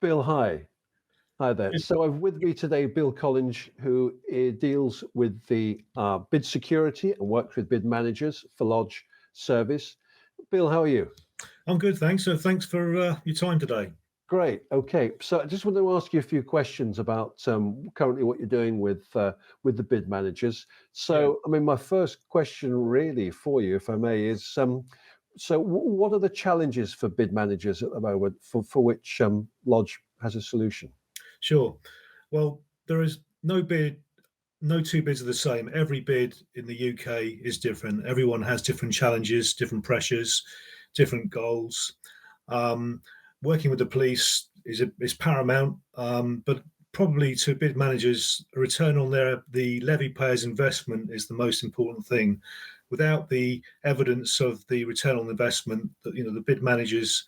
Bill, hi. Hi there. So I've with me today Bill Collinge, who deals with the bid security and works with bid managers for Lodge service. Bill, how are you? I'm good, thanks. So thanks for your time today. Great. Okay. So I just wanted to ask you a few questions about currently what you're doing with the bid managers. Yeah, So, I mean, my first question really for you, if I may, is what are the challenges for bid managers at the moment for which Lodge has a solution? sure. Well, there is no two bids are the same. Every bid in the UK is different. Everyone has different challenges, different pressures, different goals. Um, Working with the police is paramount, but probably to bid managers, a return on the levy payers' investment is the most important thing. Without the evidence of the return on investment, that the bid managers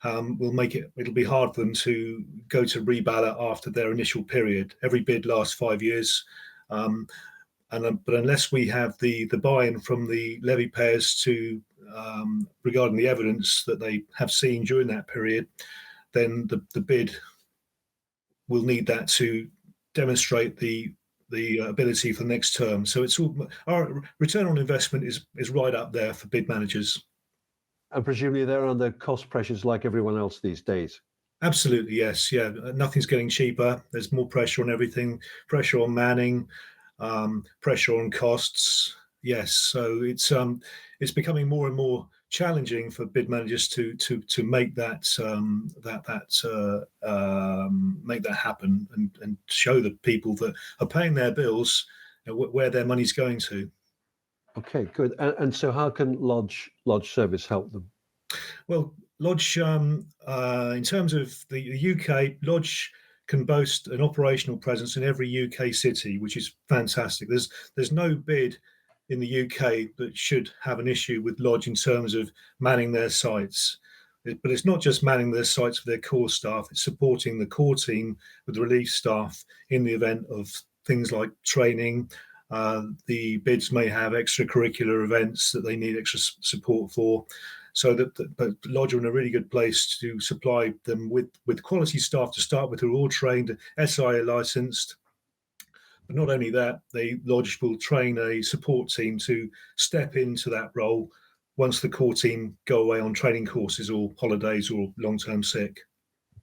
will make it'll be hard for them to go to reballot after their initial period. Every bid lasts 5 years. Um, but unless we have the buy-in from the levy payers to regarding the evidence that they have seen during that period, then the bid will need that to demonstrate the ability for the next term. So it's all our return on investment is right up there for bid managers. And presumably they're under cost pressures like everyone else these days. Absolutely, yes. Yeah, nothing's getting cheaper. There's more pressure on everything, pressure on manning, pressure on costs. Yes, so it's becoming more and more challenging for bid managers to make make that happen and show the people that are paying their bills, where their money's going to. Okay, good. And so how can Lodge service help them? Well, Lodge, in terms of the UK, Lodge can boast an operational presence in every UK city, which is fantastic. There's no bid in the UK that should have an issue with Lodge in terms of manning their sites. But it's not just manning their sites for their core staff, it's supporting the core team with the relief staff in the event of things like training. The bids may have extracurricular events that they need extra support for. So but Lodge are in a really good place to supply them with quality staff to start with, who are all trained, SIA licensed. But not only that, Lodge will train a support team to step into that role once the core team go away on training courses or holidays or long-term sick.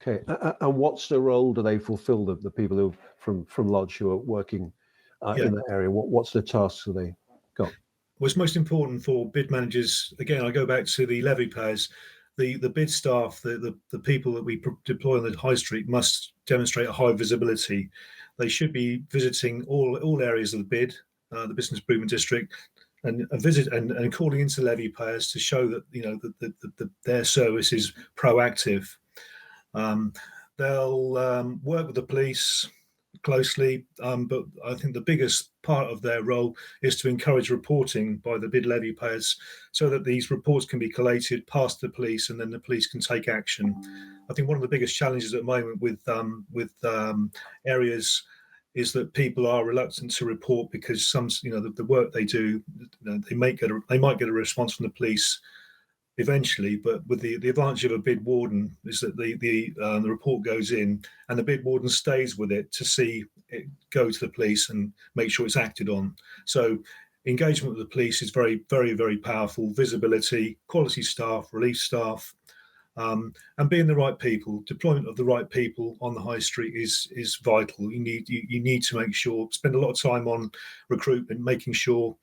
Okay, and what's the role do they fulfill, the people who from Lodge who are working Yeah. in that area? What's the tasks that they got? What's most important for bid managers, again, I go back to the levy payers, the bid staff, the people that we deploy on the high street must demonstrate a high visibility. They should be visiting all areas of the bid, the business improvement district, and visit and calling into levy payers to show that that their service is proactive. Um, they'll work with the police closely, but I think the biggest part of their role is to encourage reporting by the bid levy payers so that these reports can be collated past the police and then the police can take action. I think one of the biggest challenges at the moment with areas is that people are reluctant to report because the work they do, they might get a response from the police eventually, but with the advantage of a bid warden is that the report goes in and the bid warden stays with it to see it go to the police and make sure it's acted on. So engagement with the police is very, very, very powerful. Visibility, quality staff, relief staff, and being the right people, deployment of the right people on the high street is vital. You need to make sure, spend a lot of time on recruitment, making sure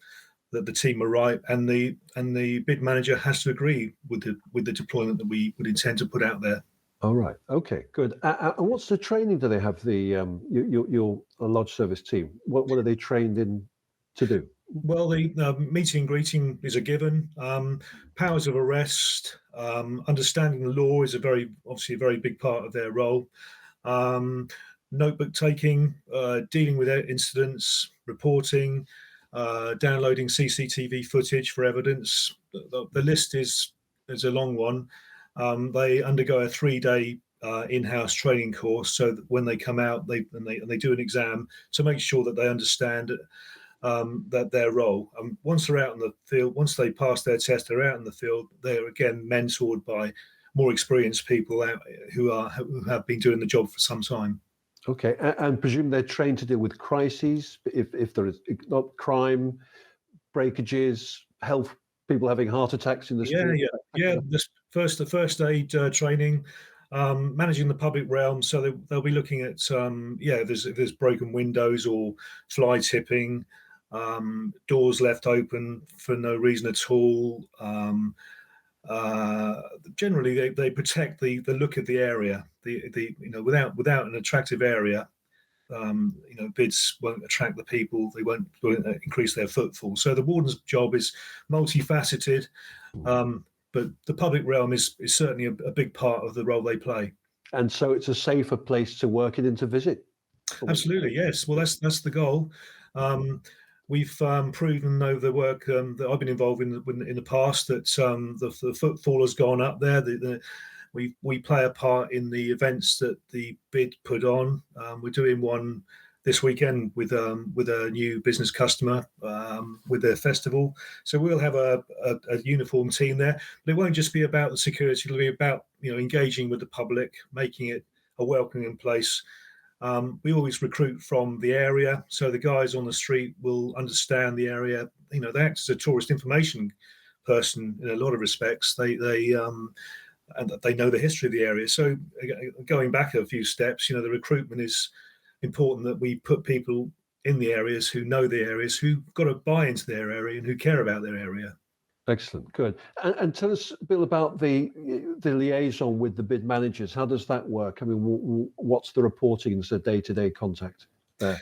that the team are right, and the bid manager has to agree with the deployment that we would intend to put out there. All right. Okay. Good. And what's the training do they have? The your Lodge service team. What are they trained in to do? Well, the meeting and greeting is a given. Powers of arrest, understanding the law is obviously a very big part of their role. Um, Notebook taking, dealing with incidents, reporting, downloading CCTV footage for evidence. The list is a long one. They undergo a 3-day in-house training course, so that when they come out, they do an exam to make sure that they understand that their role. Once they're out in the field, once they pass their test, they're out in the field. They're again mentored by more experienced people out who have been doing the job for some time. Okay, and presume they're trained to deal with crises, if there is not crime, breakages, health, people having heart attacks in the Yeah, street. yeah. The first aid training, managing the public realm. So they'll be looking at if there's broken windows or fly tipping, doors left open for no reason at all. Generally, they protect the look of the area. Without an attractive area, bids won't attract the people. They won't increase their footfall. So the warden's job is multifaceted, but the public realm is certainly a big part of the role they play. And so it's a safer place to work in and to visit. Absolutely, yes. Well, that's the goal. We've proven over the work that I've been involved in the past that the footfall has gone up there. We play a part in the events that the bid put on. We're doing one this weekend with a new business customer with their festival. So we'll have a uniform team there. But it won't just be about the security. It'll be about engaging with the public, making it a welcoming place. We always recruit from the area, so the guys on the street will understand the area. They act as a tourist information person in a lot of respects. And they know the history of the area. So going back a few steps, the recruitment is important, that we put people in the areas who know the areas, who've got to buy into their area and who care about their area. Excellent, good. And tell us, Bill, about the liaison with the bid managers. How does that work? I mean, what's the reporting and the day-to-day contact there?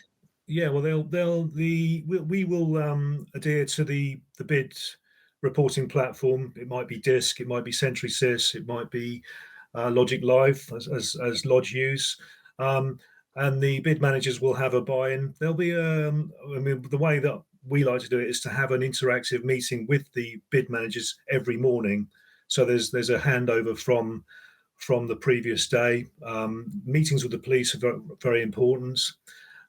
Yeah, well, we will adhere to the bid reporting platform. It might be Disk, it might be SentrySys, it might be Logic Live as Lodge use. And the bid managers will have a buy-in. There'll be, the way that we like to do it is to have an interactive meeting with the bid managers every morning. So there's a handover from the previous day. Meetings with the police are very, very important.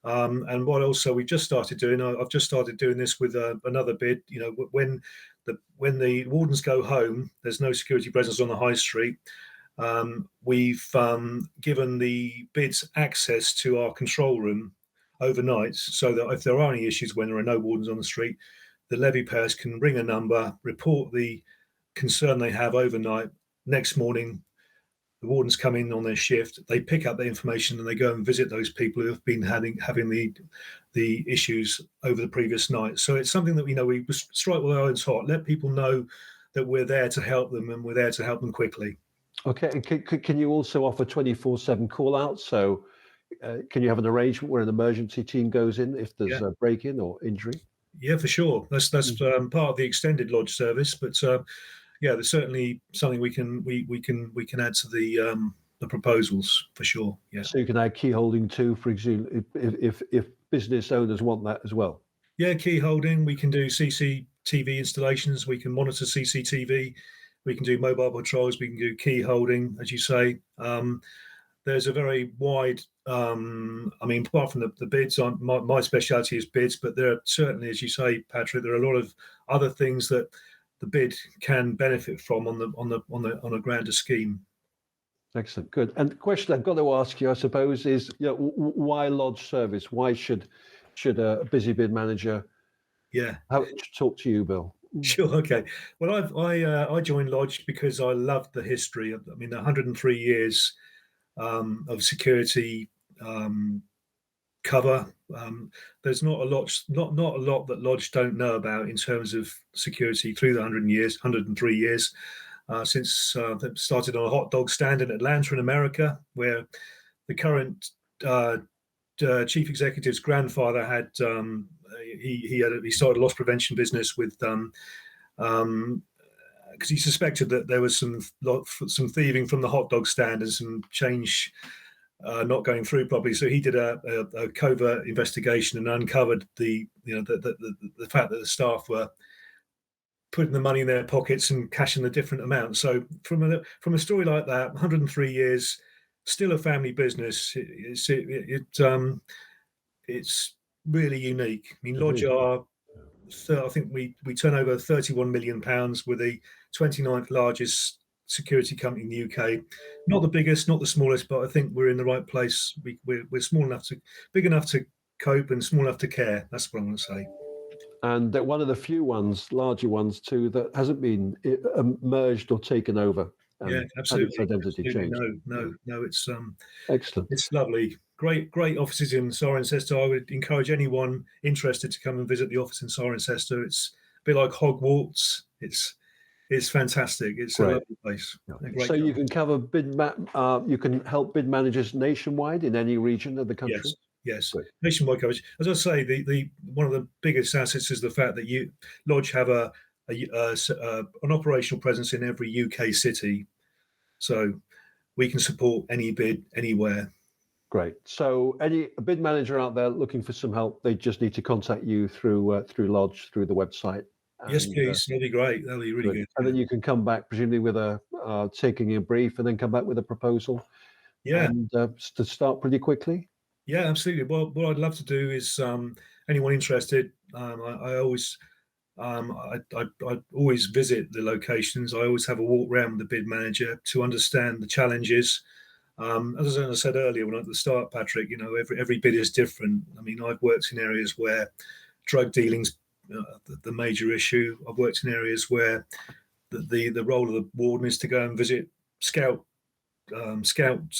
And what also we just started doing, I've just started doing this with another bid. When the wardens go home, there's no security presence on the high street. We've given the bids access to our control room overnight, so that if there are any issues when there are no wardens on the street, the levy payers can ring a number, report the concern they have overnight. Next morning, the wardens come in on their shift, they pick up the information and they go and visit those people who have been having the issues over the previous night. So it's something that we strike while the iron's hot, let people know that we're there to help them and we're there to help them quickly. Okay, and can you also offer 24/7 call outs? So can you have an arrangement where an emergency team goes in if there's a break-in or injury? Yeah, for sure. That's part of the extended lodge service, but there's certainly something we can add to the proposals for sure. Yeah. So you can add key holding too, for example, if business owners want that as well. Yeah, key holding. We can do CCTV installations. We can monitor CCTV. We can do mobile patrols. We can do key holding, as you say. There's a very wide. Apart from the bids, my speciality is bids, but there are certainly, as you say, Patrick, there are a lot of other things that the bid can benefit from on a grander scheme. Excellent, good. And the question I've got to ask you, I suppose, is why lodge service? Why should a busy bid manager? Yeah. Talk to you, Bill. Sure. Okay. Well, I joined Lodge because I loved the history. 103 years of security cover. There's not a lot that Lodge don't know about in terms of security through the 103 years since they started on a hot dog stand in Atlanta in America, where the current chief executive's grandfather had he started a loss prevention business with because he suspected that there was some thieving from the hot dog stand and some change not going through properly. So he did a covert investigation and uncovered the fact that the staff were putting the money in their pockets and cashing the different amounts. So from a story like that, 103 years, still a family business. It's really unique. Lodge are, I think we turn over £31 million. We're the 29th largest security company in the UK. Not the biggest, not the smallest, but I think we're in the right place. We're small enough big enough to cope and small enough to care. That's what I'm going to say. And one of the few ones, larger ones too, that hasn't been merged or taken over. Yeah, Had its absolutely. identity changed. No. Excellent. It's lovely. Great offices in Cirencester. I would encourage anyone interested to come and visit the office in Cirencester. It's a bit like Hogwarts. It's fantastic. It's a Great. lovely place. A great So you company. can cover you can help bid managers nationwide in any region of the country. Yes. Great. Nationwide coverage. As I say, the one of the biggest assets is the fact that Lodge have an operational presence in every UK city, so we can support any bid anywhere. Great. So a bid manager out there looking for some help, they just need to contact you through Lodge, through the website. Yes, And, please. That'll be great. That'll be really good. and then you can come back, presumably with taking a brief, and then come back with a proposal. Yeah. And to start pretty quickly. Yeah, absolutely. Well, what I'd love to do is anyone interested. I always I always visit the locations. I always have a walk around with the bid manager to understand the challenges. As I said earlier, when at the start, Patrick, every bid is different. I mean, I've worked in areas where drug dealing's the major issue. I've worked in areas where the role of the warden is to go and visit scout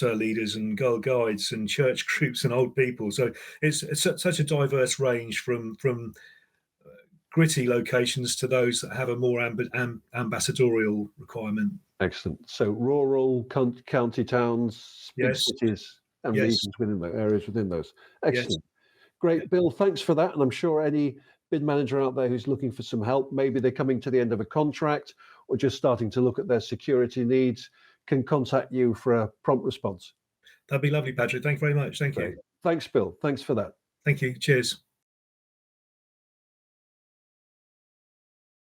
leaders and girl guides and church groups and old people. So it's such a diverse range from gritty locations to those that have a more ambassadorial requirement. Excellent. So rural county towns, big Yes. cities, and Yes. regions within those areas within those. Excellent. Yes. Great, Bill. Thanks for that. And I'm sure any bid manager out there who's looking for some help, maybe they're coming to the end of a contract or just starting to look at their security needs, can contact you for a prompt response. That'd be lovely, Patrick. Thank you very much. Thank you. Thanks, Bill. Thanks for that. Thank you. Cheers.